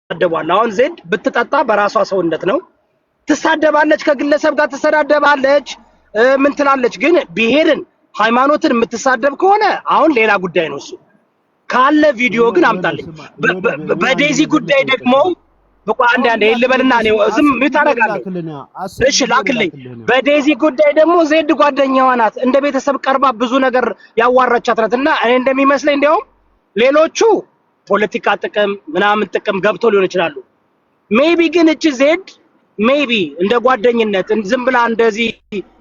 ይሳደባሉ። አሁን ዜድ ብትጠጣ በራሷ ሰውነት ነው ትሳደባለች፣ ከግለሰብ ጋር ትሰዳደባለች፣ ምን ትላለች። ግን ብሔርን ሃይማኖትን የምትሳደብ ከሆነ አሁን ሌላ ጉዳይ ነው። እሱ ካለ ቪዲዮ ግን አምጣልኝ። በዴዚ ጉዳይ ደግሞ አንዴ ልበልና ነው ዝም ምታረጋለህ። እሺ ላክልኝ። በዴዚ ጉዳይ ደግሞ ዜድ ጓደኛዋ ናት፣ እንደ ቤተሰብ ቀርባ ብዙ ነገር ያዋራቻት ናትና እኔ እንደሚመስለኝ እንደውም ሌሎቹ ፖለቲካ ጥቅም ምናምን ጥቅም ገብቶ ሊሆን ይችላሉ። ሜቢ ግን እቺ ዜድ ሜቢ እንደ ጓደኝነት ዝም ብላ እንደዚህ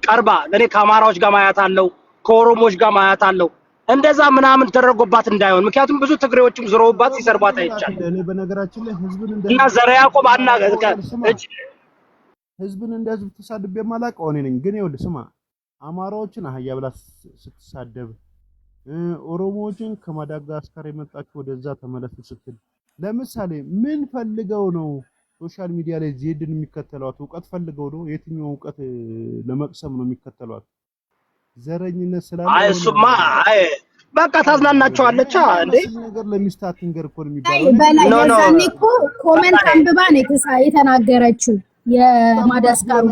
ቀርባ እኔ ከአማራዎች ጋር ማያት አለው ከኦሮሞዎች ጋር ማያት አለው እንደዛ ምናምን ተደረጎባት እንዳይሆን። ምክንያቱም ብዙ ትግሬዎችም ዝሮውባት ሲሰርባት አይቻል እኔ በነገራችን ላይ እና ዘረ ያዕቆብ ህዝብን እንደ ህዝብ ተሳድቤ የማላውቀው እኔ ነኝ። ግን ይኸውልህ ስማ፣ አማራዎችን አህያ ብላ ስትሳደብ፣ ኦሮሞዎችን ከማዳጋስካር የመጣችሁ ወደዛ ተመለሱ ስትል፣ ለምሳሌ ምን ፈልገው ነው ሶሻል ሚዲያ ላይ ዜድን የሚከተሏት? እውቀት ፈልገው ነው? የትኛው እውቀት ለመቅሰም ነው የሚከተሏት? ዘረኝነት ስላለ እሱማ በቃ ታዝናናቸዋለች እንዴ ነገር ለሚስታት ንገር እኮ ነው የሚባለው። የዛኔ እኮ ኮሜንት አንብባ ነው የተናገረችው። የማዳስካሩ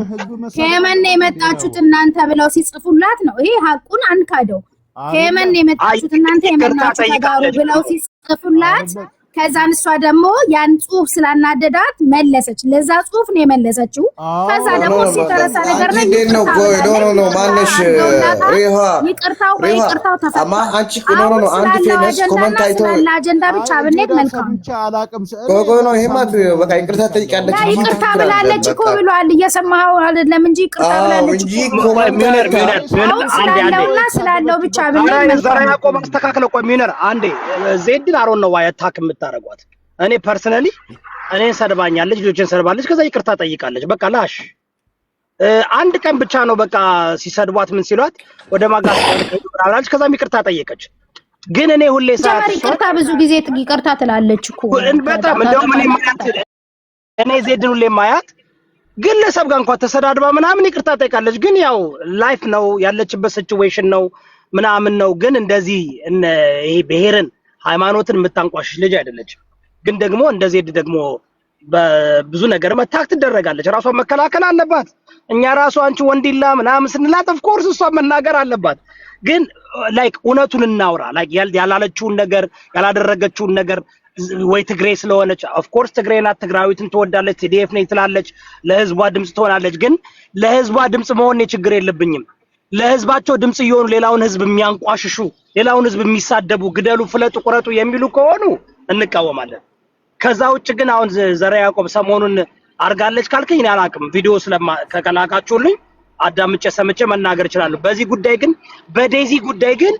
ከየመን የመጣችሁት እናንተ ብለው ሲጽፉላት ነው። ይሄ ሐቁን አንካደው። ከየመን የመጣችሁት እናንተ የመናችሁ ተጋሩ ብለው ሲጽፉላት ከዛን እሷ ደግሞ ያን ጽሁፍ ስላናደዳት መለሰች። ለዛ ጽሁፍ ነው የመለሰችው። ከዛ ደግሞ ሲተረሳ ነገር ላይ ነው ማነሽ ይቅርታው ተፈታ። አንቺ ነው አንድ ፌመስ ኮሜንት አይቶ ለአጀንዳ ብቻ ብንሄድ መልካም ነው። ይሄማ በቃ ይቅርታ ጠይቃለች። ይቅርታ ብላለች እኮ ብሏል። እየሰማኸው አይደለም እንጂ ይቅርታ ብላለች እኮ ስላለው ብቻ ብንሄድ ዘራ ያዕቆብ አስተካክለው። ቆይ ሚነር አንዴ ዜድን አሮን ነው ዋያታክ ታረጓት። እኔ ፐርሰናሊ እኔን ሰድባኛለች፣ ልጆችን ሰድባለች፣ ከዛ ይቅርታ ጠይቃለች። በቃ ላሽ አንድ ቀን ብቻ ነው በቃ ሲሰድቧት ምን ሲሏት ወደ ማጋስታር ከይራራለች፣ ከዛም ይቅርታ ጠየቀች። ግን እኔ ሁሌ ሰዓት ይቅርታ ብዙ ጊዜ ይቅርታ ትላለች እኮ በጣም እንደውም እኔ ዜድን ሁሌ ማያት ግለሰብ ጋር እንኳን ተሰዳድባ ምናምን ይቅርታ ጠይቃለች። ግን ያው ላይፍ ነው ያለችበት ሲቹዌሽን ነው ምናምን ነው። ግን እንደዚህ ይሄ ብሔርን ሃይማኖትን የምታንቋሽሽ ልጅ አይደለች። ግን ደግሞ እንደዚህ ደግሞ በብዙ ነገር መታክ ትደረጋለች። ራሷን መከላከል አለባት። እኛ ራሱ አንቺ ወንዲላ ምናምን ስንላት ኦፍ ኮርስ እሷ መናገር አለባት። ግን ላይክ እውነቱን እናውራ። ላይክ ያላለችውን ነገር ያላደረገችውን ነገር ወይ ትግሬ ስለሆነች ኦፍ ኮርስ ትግሬ ናት፣ ትግራዊትን ትወዳለች፣ ቲዲኤፍ ነኝ ትላለች፣ ለህዝቧ ድምጽ ትሆናለች። ግን ለህዝቧ ድምጽ መሆን ችግር የለብኝም። ለህዝባቸው ድምጽ ይሆኑ ሌላውን ህዝብ የሚያንቋሽሹ ሌላውን ህዝብ የሚሳደቡ ግደሉ፣ ፍለጡ፣ ቁረጡ የሚሉ ከሆኑ እንቃወማለን። ከዛ ውጭ ግን አሁን ዘራ ያዕቆብ ሰሞኑን አርጋለች ካልከኝ እኔ አላውቅም። ቪዲዮ ከላካችሁልኝ አዳምጬ ሰምቼ መናገር እችላለሁ። በዚህ ጉዳይ ግን በዴዚ ጉዳይ ግን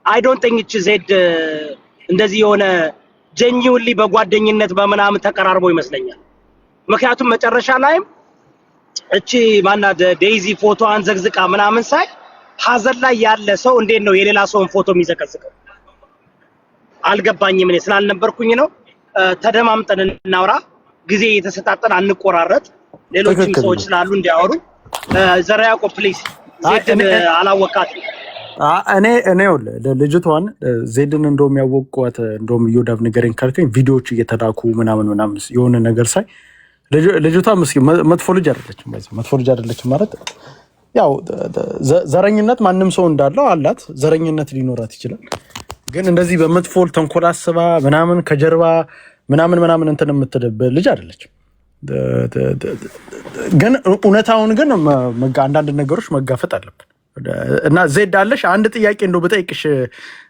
አይ ዶንት ቲንክ ኢትስ ዜድ እንደዚህ የሆነ ጀኒውሊ በጓደኝነት በመናምን ተቀራርበው ይመስለኛል። ምክንያቱም መጨረሻ ላይም እቺ ማናደ ዴዚ ፎቶዋን ዘግዝቃ ምናምን ሳይ ሀዘን ላይ ያለ ሰው እንዴት ነው የሌላ ሰውን ፎቶ የሚዘቀዝቀው? አልገባኝም። እኔ ስላልነበርኩኝ ነው። ተደማምጠን እናውራ፣ ጊዜ የተሰጣጠን አንቆራረጥ። ሌሎችም ሰዎች ስላሉ እንዲያወሩ። ዘራ ያዕቆብ ፕሊዝ ዜድን አላወቃት። እኔ ልጅቷን ዜድን እንደውም ያወቋት እንደውም እዮዳብ ንገረኝ ካልከኝ ቪዲዮዎች እየተላኩ ምናምን የሆነ ነገር ሳይ ልጅቷ ምስኪን መጥፎ ልጅ አይደለችም። መጥፎ ልጅ አይደለችም ማለት ያው ዘረኝነት ማንም ሰው እንዳለው አላት። ዘረኝነት ሊኖራት ይችላል። ግን እንደዚህ በመጥፎ ተንኮል አስባ ምናምን ከጀርባ ምናምን እንትን የምትደብ ልጅ አይደለችም። ግን እውነታውን ግን አንዳንድ ነገሮች መጋፈጥ አለብን። እና ዜድ አለሽ አንድ ጥያቄ እንደው ብጠይቅሽ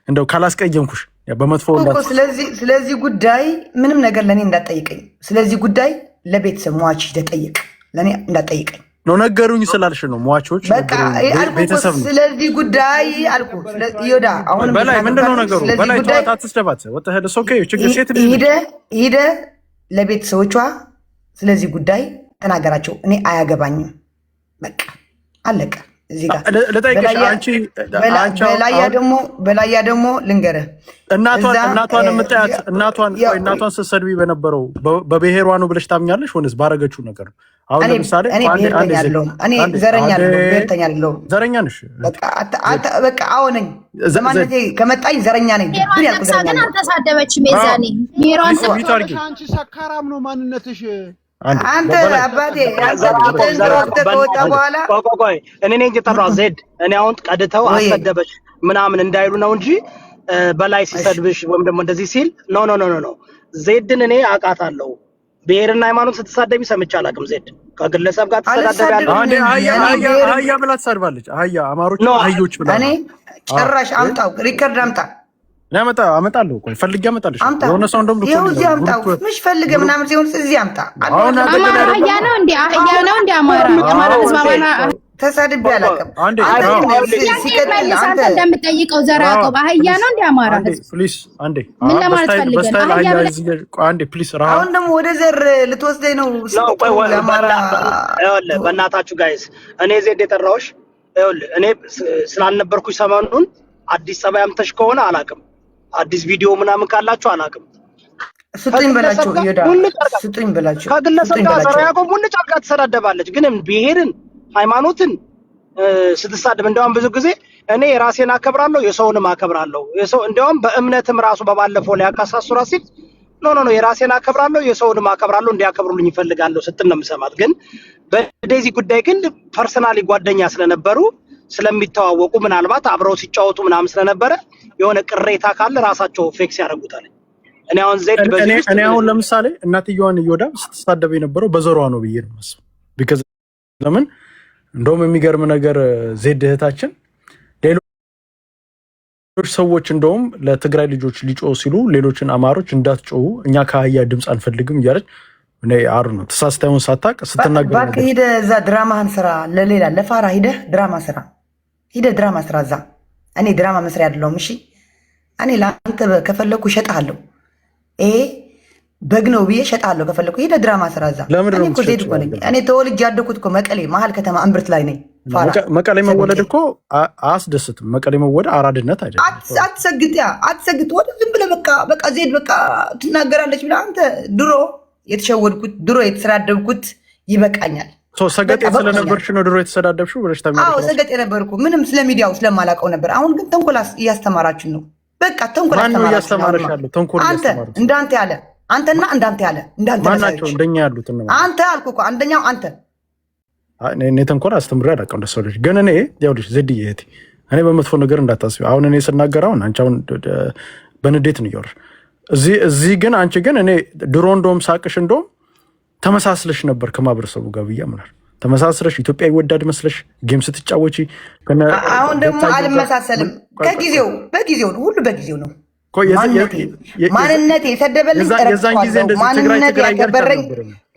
እንደው ካላስቀየምኩሽ በመጥፎ ስለዚህ ጉዳይ ምንም ነገር ለኔ እንዳትጠይቀኝ። ስለዚህ ጉዳይ ለቤተሰብ ሟች ተጠይቅ፣ ለኔ እንዳትጠይቀኝ ነው ነገሩኝ ስላልሽ ነው። ሟቾች ቤተሰብ ነው። ስለዚህ ጉዳይ አልኩ። ይወዳ አሁን በላይ ምንድነው ነገሩ? በላይ ተዋታ ተስተባት ወጣ ኦኬ ችግር ሴት ሄደ ለቤተሰቦቿ ስለዚህ ጉዳይ ተናገራቸው። እኔ አያገባኝም። በቃ አለቀ። እዚህ ጋር ለጠይቅሽ አንቺ በላያ ደግሞ ልንገርህ እናቷን የምታያት እናቷን ስትሰድቢ በነበረው በብሔሯ ነው ብለሽ ታምኛለሽ ወይስ ባረገችው ነገር ነው? አሁን ለምሳሌ እኔ ዘረኛ አይደለሁም፣ ብሔርተኛ አይደለሁም። ዘረኛ ነሽ በቃ አዎ ነኝ። ዘማነቴ ከመጣኝ ዘረኛ ነኝ። ምን ያልኩ ዘረኛ ነኝ። አልተሳደበችም። የዛኔ ብሔሯን አንቺ ሰካራም ነው ማንነትሽ። አንተ አባቴ ከወጣ በኋላ ቆይ እኔ ነኝ የጠራው ዜድ። እኔ አሁን ቀድተው አሰደበች ምናምን እንዳይሉ ነው እንጂ በላይ ሲሰድብሽ ወይም ደግሞ እንደዚህ ሲል ኖ ዜድን እኔ አውቃታለሁ። ብሔርና ሃይማኖት ስትሳደቢ ሰምቼ አላውቅም። ዜድ ከግለሰብ ጋር ትሰዳደቢያለሽ። አህያ ብላ ትሳድባለች። አህያ አማሮች አህዮች ብላ እኔ ጭራሽ አምጣው ሪከርድ አምጣ አመጣለሁ። ቆይ ፈልጌ አመጣልሽ። የሆነ ሰው እንደውም ይኸው እዚህ አምጣው። ምሽ ፈልገ ምናምን ሲሆን እዚህ አምጣ። አህያ ነው እንደ አማራ ህዝብ አማራ ተሳድቤ አላውቅም። አንተ እንደምጠይቀው ዘር ያዕቆብ አህያ ነው እንደ አማራ ህዝብ ፕሊስ አንዴ ምን ለማለት ፈልገህ ነው? አንዴ ፕሊስ አሁን ደግሞ ወደ ዘር ልትወስደኝ ነው? በእናታችሁ ጋይስ እኔ ዜድ የጠራሁሽ እኔ ስላልነበርኩኝ ሰሞኑን አዲስ ጸባይ አምተሽ ከሆነ አላውቅም። አዲስ ቪዲዮ ምናምን ካላችሁ አላውቅም። ስጡኝ በላችሁ ስጡኝ በላችሁ። ከግለሰብ ጋር ዘር ያዕቆብ ሙልጭ አድርጋ ትሰዳደባለች። ግን ብሔርን ሃይማኖትን ስትሳደብ እንደውም ብዙ ጊዜ እኔ የራሴን አከብራለሁ የሰውንም አከብራለሁ። እንደውም በእምነትም ራሱ በባለፈው ላይ ያካሳሱራ ሲል ኖ የራሴን አከብራለሁ የሰውንም አከብራለሁ እንዲያከብሩልኝ ይፈልጋለሁ ስትል ነው የምሰማት። ግን በዴዚ ጉዳይ ግን ፐርሰናሊ ጓደኛ ስለነበሩ ስለሚተዋወቁ ምናልባት አብረው ሲጫወቱ ምናምን ስለነበረ የሆነ ቅሬታ ካለ ራሳቸው ፌክስ ያደርጉታል። እኔ አሁን ዜድ እኔ አሁን ለምሳሌ እናትየዋን እዮዳብ ስትሳደብ የነበረው በዘሯ ነው ብዬ ነው የማስበው። ቢካዝ ለምን እንደውም የሚገርም ነገር ዜድ እህታችን ሌሎች ሰዎች እንደውም ለትግራይ ልጆች ሊጮሁ ሲሉ ሌሎችን አማሮች እንዳትጮሁ እኛ ከአህያ ድምፅ አንፈልግም እያለች እኔ አሩ ነው ተሳስታዩን ሳታቅ ስትናገር ባክ ሄደህ እዛ ድራማህን ስራ። ለሌላ ለፋራ ሄደህ ድራማ ስራ እዛ። እኔ ድራማ መስሪያ አይደለሁም። እሺ እኔ ለአንተ ከፈለኩ እሸጥሃለሁ። ይሄ በግ ነው ብዬ እሸጥሃለሁ ከፈለኩ። ሄደህ ድራማ ስራ እዛ። እኔ እኮ ዜድ እኮ ነኝ። እኔ ተወልጄ ያደኩት እኮ መቀሌ መሀል ከተማ እምብርት ላይ ነኝ። መቀሌ መወለድ እኮ አያስደስትም። መቀሌ መወለድ አራድነት አይደለም። አትሰግጥ ወደ ዝም ብለህ በቃ ዜድ በቃ ትናገራለች ብለህ አንተ ድሮ የተሸወድኩት ድሮ የተሰዳደብኩት ይበቃኛል። ሰገጤ ስለነበርሽ ነው ድሮ የተሰዳደብሽው ብለሽ ታምኛለሽ? አዎ ሰገጤ ነበርኩ። ምንም ስለሚዲያው ስለማላውቀው ነበር። አሁን ግን ተንኮል እያስተማራችን ነው። በቃ ተንኮል እንዳንተ ያለ አንተና እንዳንተ ያለ ማናቸው እንደኛ ያሉት ነው። አንተ አልኩ እኮ አንደኛው አንተ። እኔ ተንኮል አስተምሬ አላውቅም እንደሰው ልጅ። ግን እኔ ያውልሽ ዜድዬ እህቴ እኔ በመጥፎ ነገር እንዳታስቢ። አሁን እኔ ስናገር አሁን አንቺ አሁን በንዴት ነው እያወራሽ እዚህ ግን አንቺ ግን እኔ ድሮ እንደውም ሳቅሽ እንደውም ተመሳስለሽ ነበር ከማህበረሰቡ ጋር ብዬ አምናለሁ። ተመሳስለሽ ኢትዮጵያ ይወዳድ መስለሽ ጌም ስትጫወቺ። አሁን ደግሞ አልመሳሰልም። በጊዜው ነው ሁሉ በጊዜው ነው። ማንነቴ የሰደበልኝ ማንነቴ ያከበረኝ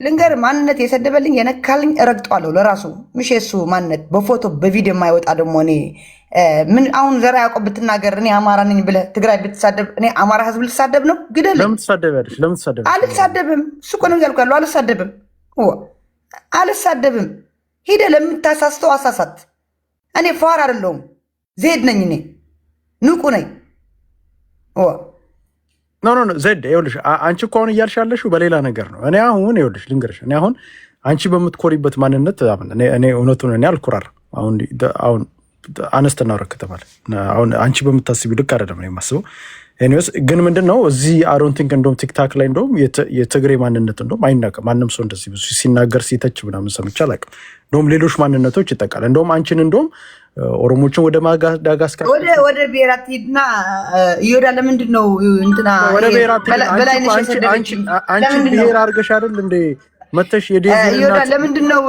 ልንገር ማንነቴ የሰደበልኝ የነካልኝ እረግጠዋለሁ ለራሱ ምሽ የሱ ማንነት በፎቶ በቪዲዮ የማይወጣ ደግሞ እኔ ምን አሁን ዘራ ያዕቆብ ብትናገር እኔ አማራ ነኝ ብለህ ትግራይ ብትሳደብ እኔ አማራ ህዝብ ልትሳደብ ነው? ግደል። ለምን ትሳደቢያለሽ? አልሳደብም። እሱ እኮ ነው ያልኩህ ያለው። አልሳደብም። ሄደህ ለምታሳስተው አሳሳት። እኔ ፋር አይደለሁም ዜድ ነኝ። እኔ ንቁ ነኝ። ኖ ዜድ ይኸውልሽ፣ አንቺ እኮ አሁን እያልሽ ያለሽው በሌላ ነገር ነው። እኔ አሁን ይኸውልሽ ልንገርሽ፣ እኔ አሁን አንቺ በምትኮሪበት ማንነት እኔ እውነቱን እኔ አልኮራርም። አሁን አነስተና ወረክ ከተባለ አሁን አንቺ በምታስቢው ልክ አይደለም ነው የማስበው። ኤኒዌይስ ግን ምንድነው እዚህ አዶንት ቲንክ እንደውም ቲክታክ ላይ እንደውም የትግሬ ማንነት እንደውም አይናቅም ማንም ሰው እንደዚህ ብዙ ሲናገር ሲተች ምናምን ሰምቼ አላውቅም። እንደውም ሌሎች ማንነቶች ይጠቃል። እንደውም አንቺን እንደውም ኦሮሞችን ወደ ማዳጋስካር ወደ ብሔራት ሂድና ይወዳ ለምንድን ነው እንትና ወደ ብሔራት አንቺን ብሔር አድርገሽ አይደል እንደ መተሽ ለምንድን ነው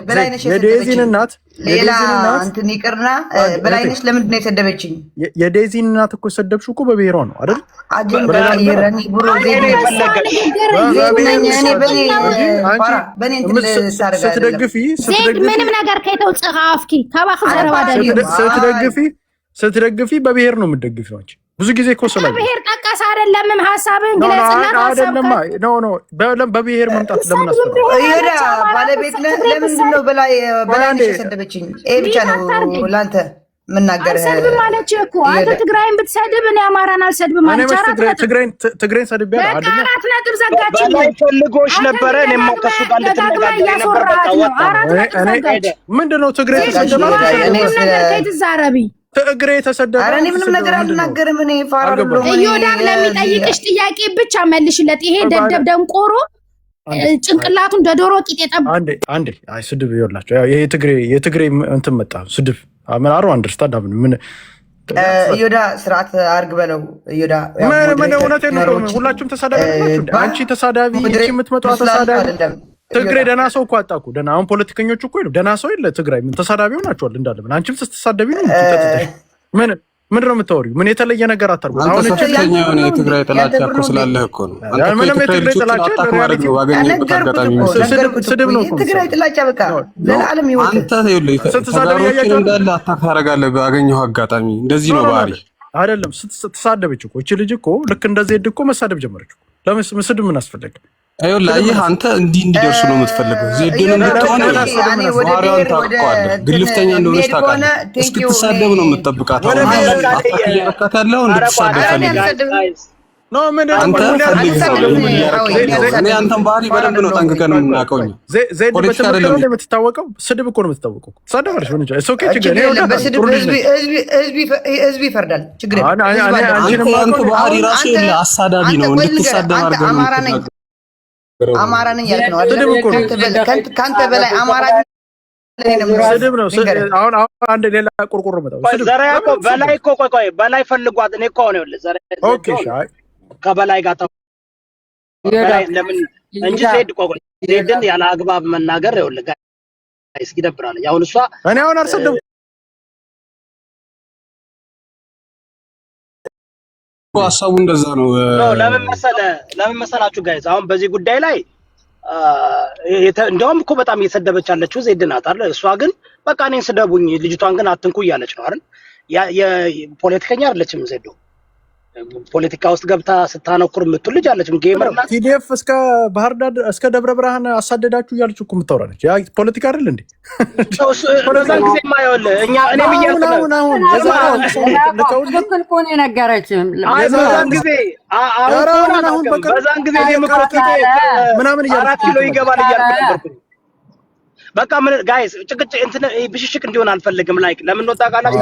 በላይነሽ የዴዚን እናት ሌላ እንትን ይቅርና በላይነሽ ለምንድን ነው የሰደበችኝ? የዴዚን እናት እኮ የሰደብሽው እኮ በብሔሯ ነው አይደል? አጀንዳ ይረኒ ብሮ ስትደግፊ ምንም ነገር ከይተው ጽፋፍኪ ታባክ ዘረባዳ ስትደግፊ በብሔር ነው የምትደግፊው አንቺ። ብዙ ጊዜ እኮ ስለ ብሔር ጠቃ መጥቀስ አይደለም ሐሳብን ግለጽና አይደለም ኖ በብሔር መምጣት ለምን አስፈልግ ይሄዳ ባለቤት ለምንድን ነው በላይ የሰደበችኝ ብቻ ነው ላንተ ምናገር ሰድብ ማለት እኮ አንተ ትግራይን ብትሰድብ እኔ አማራን አልሰድብም ማለት ትግራይን ሰድብ ያለው አይደለም አራት ነጥብ ዘጋችኝ በላይ ፈልጎሽ ነበረ እኔም ከሱ ጋር እንድትነጋገር ነበር በቃ እኔ ምንድነው ትግራይ ተሰደበ ትግሬ ተሰደበ ኧረ እኔ ምንም ነገር አልናገርም እኔ ፋራሉ እዮዳም ለሚጠይቅሽ ጥያቄ ብቻ መልሽለት ይሄ ደደብ ደንቆሮ ጭንቅላቱን ደዶሮ ቂጤ ጠብ አንዴ አይ ስድብ ይወላችሁ ይሄ የትግሬ እንትን መጣ ስድብ አማራው አንደርስታንድ ምን እዮዳ ስርዓት አርግ በለው እዮዳ ምን እውነቴን ነው ሁላችሁም ተሳዳቢ አንቺ ተሳዳቢ እቺ የምትመጣው ተሳዳቢ ትግሬ ደና ሰው እኮ አጣኩ ደና አሁን ፖለቲከኞቹ እኮ ደና ሰው የለ ትግራይ ምን ተሳዳቢው ናቸዋል እንዳለ ምን አንቺም ተሳዳቢ ነው ምን ነው የምታወሪው ምን የተለየ ነገር አታርጉ አሁን እቺኛ የሆነ የትግራይ ጥላቻ እኮ ስላለህ እኮ ነው ምንም የትግራይ ጥላቻ ስድብ ነው የትግራይ ጥላቻ በቃ ለዓለም ይወጣ አንተ ይኸውልህ ተሳዳቢዎችን እንዳለ አታካረጋለህ ባገኘው አጋጣሚ እንደዚህ ነው ባህሪ አይደለም ስትሳደብች እኮ እቺ ልጅ እኮ ልክ እንደዚህ እኮ መሳደብ ጀመረች ለምን ስድብ ምን አስፈልግ ይኸውልህ አንተ እንዲደርሱ ነው የምትፈልገው ዜድን እንድትሆን ባህሪዋን ታውቀዋለህ ግልፍተኛ እንደሆነች ታውቃለህ እስክትሳደብ ነው የምትጠብቃት አታካት ያለው እንድትሳደብ ፈልግ ነው ምን አንተ እኔ አንተን ባህሪ በደንብ ነው ጠንቅቀን የምናውቀው ዜድ በተመረጠው ነው የምትታወቀው ስድብ እኮ ነው የምትታወቀው ተሳደበሽ ምን እሱ እኮ ችግር ነው በስድብ ህዝብ ይፈርዳል ችግር አንተ ባህሪ ራሱ አሳዳቢ ነው እንድትሳደብ አድርገህ ነው አማራ ነኝ ያልክ ነው አይደል ካንተ በላይ አማራ ስድብ ነው አሁን አንድ ሌላ ቁርቁር መጣው ዘራ ያቆ በላይ እኮ ቆይ በላይ ፈልጓት እኔ እኮ ነው ይኸውልህ ዘራ ኦኬ ሻይ ከበላይ ጋር ለምን እንጂ ዜድን ያለ አግባብ መናገር ይኸውልህ ጋይስ ይደብራል ያሁን እሷ እኔ አሁን አልሰደብኩም ሀሳቡ እንደዛ ነው ለምን መሰላችሁ ጋይስ አሁን በዚህ ጉዳይ ላይ እንደውም እኮ በጣም እየሰደበች ያለችው ዜድ ናት አይደል እሷ ግን በቃ እኔን ስደቡኝ ልጅቷን ግን አትንኩ እያለች ነው አይደል የፖለቲከኛ አይደለችም ዜዶ ፖለቲካ ውስጥ ገብታ ስታነኩር የምትል ልጅ አለችም ጌመር ናት ቲዲኤፍ እስከ ባህር ዳር እስከ ደብረ ብርሃን አሳደዳችሁ እያለች እኮ የምታወራለች ያ ፖለቲካ አይደል እንዴ በዛን ጊዜ ማየውል እኔም እያልኩ አሁን ትክክል እኮ ነው የነገረችም በዛን ጊዜ በዛን ጊዜ ምናምን እያልኩ 4 ኪሎ ይገባል እያልኩ ነበርኩኝ በቃ ምን ጋይስ ጭቅጭቅ እንትን ብሽሽቅ እንዲሆን አልፈልግም ላይክ ለምን ነው ታውቃላችሁ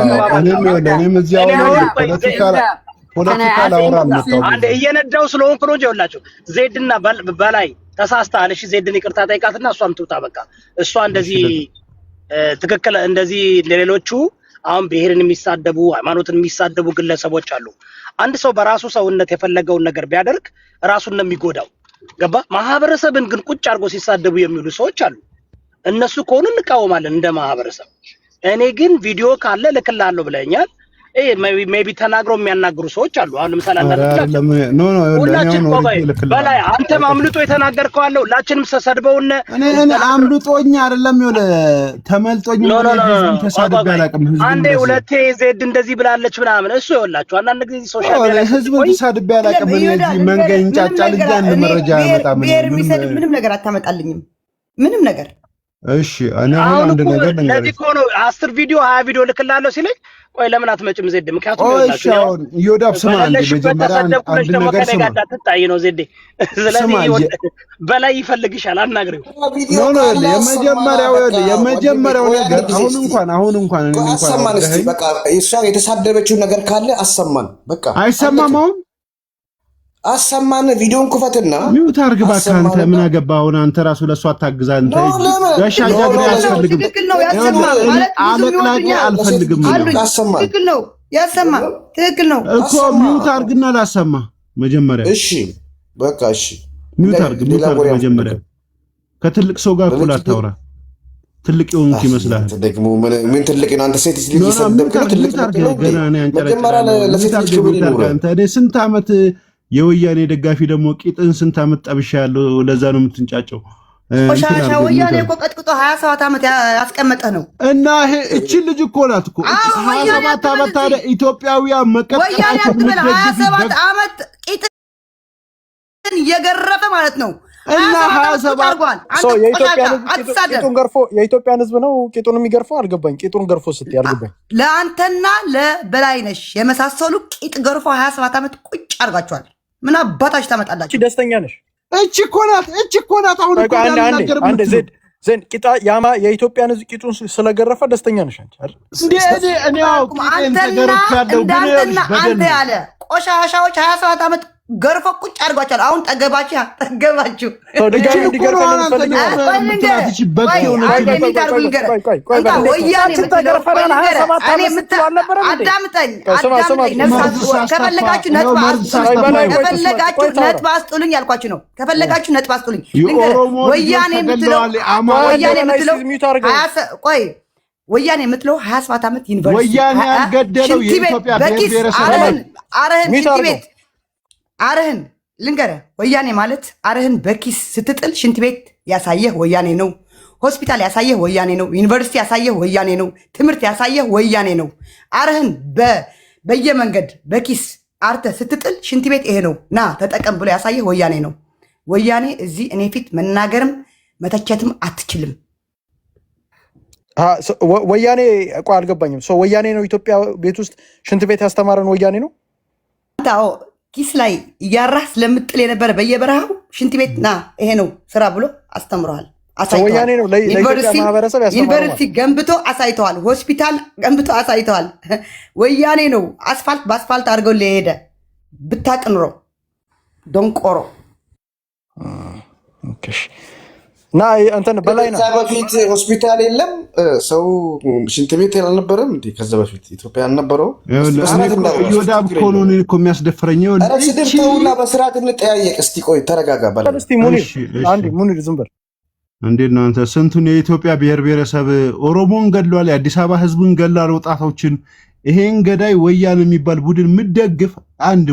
እኔም እዚያው ፖለቲካ ላወራ መጣው አንዴ እየነዳው ስለሆንኩ ነው ይኸውላችሁ ዜድና በላይ ተሳስተሃል እሺ ዜድን ይቅርታ ጠይቃትና እሷም ትውጣ በቃ እሷ እንደዚህ ትክክል እንደዚህ ለሌሎቹ አሁን ብሔርን የሚሳደቡ ሃይማኖትን የሚሳደቡ ግለሰቦች አሉ አንድ ሰው በራሱ ሰውነት የፈለገውን ነገር ቢያደርግ ራሱን ነው የሚጎዳው ገባ ማህበረሰብን ግን ቁጭ አድርጎ ሲሳደቡ የሚሉ ሰዎች አሉ እነሱ ከሆኑ እንቃወማለን እንደ ማህበረሰብ እኔ ግን ቪዲዮ ካለ ልክላለሁ ብለኛል ሜቢ ተናግረው የሚያናግሩ ሰዎች አሉ አሁን ለምሳሌ ሁላችን በላይ አንተ ማምልጦ የተናገርከው አለ ሁላችንም ተሰድበውና እኔ አምልጦኝ አይደለም ተመልጦኝ ተሳድቤ አላውቅም አንዴ ሁለቴ ዜድ እንደዚህ ብላለች ምናምን እሱ ይኸውላችሁ አንዳንድ ጊዜ ሶሻል ሚዲያ ህዝብ ተሳድቤ አላውቅም እዚህ መንገኝ ጫጫል እንጃን መረጃ ያመጣም ምንም ነገር አታመጣልኝም ምንም ነገር እሺ እኔ አሁን አንድ ነገር ለዚህ እኮ ነው 10 ቪዲዮ 20 ቪዲዮ ልክላለሁ ሲለኝ ቆይ ለምን አትመጭም ዜድ ምክንያቱም ይኸውላችሁ አሁን ይወዳብ ስማ አንዴ መጀመሪያ አንድ ነገር ስማ ተጣይ ነው ዜድ ስለዚህ በላይ ይፈልግሻል አናግሪው ኖ የመጀመሪያው ነገር አሁን እንኳን አሰማን እስቲ በቃ እሷ የተሳደበችው ነገር ካለ አሰማን በቃ አይሰማም አሁን አሰማን ቪዲዮን ክፈትና ሚውት አርግ ባካ አንተ ምን አገባውን አንተ ራሱ ለሷ አታግዛ አንተ ጋሻ ጃግሬ አልፈልግም ትክክል ነው ያሰማ ማለት አለቅላቂ አልፈልግም ትክክል ነው ያሰማ ትክክል ነው እኮ ሚውት አርግና ላሰማ መጀመሪያ እሺ በቃ እሺ ሚውት አርግ መጀመሪያ ከትልቅ ሰው ጋር እኩል አታውራ ትልቅ የሆንክ ይመስላል ደግሞ ምን ትልቅ ነው አንተ ሴት ልጅ ሰደብክ ትልቅ ነው ገና እኔ አንጨረጨራ ለሴት ልጅ ክብር ይኖር አንተ እኔ ስንት አመት የወያኔ ደጋፊ ደግሞ ቂጥን ስንት አመት ጠብሻለሁ ለዛ ነው የምትንጫጨው ቆሻሻ ወያኔ እኮ ቀጥቅጦ 27 አመት ያስቀመጠ ነው እና ይሄ እቺ ልጅ እኮ ናት እኮ 27 አመት ታዲያ ኢትዮጵያውያን መቀጥቀጣቸው ወያኔ 27 አመት የገረፈ ማለት ነው እና 27 ሰው የኢትዮጵያን ህዝብ ነው ቂጡን የሚገርፈው አልገባኝ ቂጡን ገርፎ ስትይ አልገባኝ ለአንተና ለበላይነሽ የመሳሰሉ ቂጥ ገርፎ 27 ዓመት ቁጭ አድርጋቸዋል ምን አባታች ታመጣላችሁ ደስተኛ ነሽ እቺ እኮ ናት አሁን እኮ አንድ ዘን ቂጣ ያማ የኢትዮጵያን ህዝብ ቂጡን ስለገረፈ ደስተኛ ነሽ አንቺ አይደል እኔ ቂጤን ተገርቻለሁ ግን አንተ ያለ ቆሻሻዎች 27 ዓመት ገርፎ ቁጭ አድርጓቸዋል አሁን ጠገባችሁ ነጥብ አስጡልኝ ያልኳችሁ ነው ከፈለጋችሁ ነጥብ አስጡልኝ ወያኔ የምትለው 27 ዓመት ዩኒቨርሲቲ ወያኔ ያልገደለው የኢትዮጵያ ብሔረሰብ አረህን ልንገረ ወያኔ ማለት አረህን በኪስ ስትጥል ሽንት ቤት ያሳየህ ወያኔ ነው ሆስፒታል ያሳየህ ወያኔ ነው ዩኒቨርሲቲ ያሳየህ ወያኔ ነው ትምህርት ያሳየህ ወያኔ ነው አረህን በየመንገድ በኪስ አርተ ስትጥል ሽንት ቤት ይሄ ነው ና ተጠቀም ብሎ ያሳየህ ወያኔ ነው ወያኔ እዚህ እኔ ፊት መናገርም መተቸትም አትችልም ወያኔ እኮ አልገባኝም ወያኔ ነው ኢትዮጵያ ቤት ውስጥ ሽንት ቤት ያስተማረን ወያኔ ነው ታው ኪስ ላይ እያራህ ስለምጥል የነበረ በየበረሃው ሽንት ቤት ና ይሄ ነው ስራ ብሎ አስተምሯል ወያኔ ነው ለኢትዮጵያ ማህበረሰብ ያስተማረው ዩኒቨርሲቲ ገንብቶ አሳይተዋል ሆስፒታል ገንብቶ አሳይተዋል ወያኔ ነው አስፋልት በአስፋልት አድርገው ለሄደ ብታቅንሮ ዶንቆሮ ና አንተን በላይ ነው በፊት ሆስፒታል የለም ሰው ሽንት ቤት ያልነበረም እንዴ ከዛ በፊት ኢትዮጵያ ያልነበረው ይወዳብ ኮሎኒ እኮ የሚያስደፍረኝ አረስደርተውና በስርዓት እንጠያየቅ እስቲ ቆይ ተረጋጋ በላ እስቲ ሙኒር ዝም በል እንዴት ነው አንተ ስንቱን የኢትዮጵያ ብሔር ብሔረሰብ ኦሮሞን ገድሏል የአዲስ አበባ ህዝብን ገድሏል ወጣቶችን ይሄን ገዳይ ወያኔ የሚባል ቡድን ምደግፍ አንድ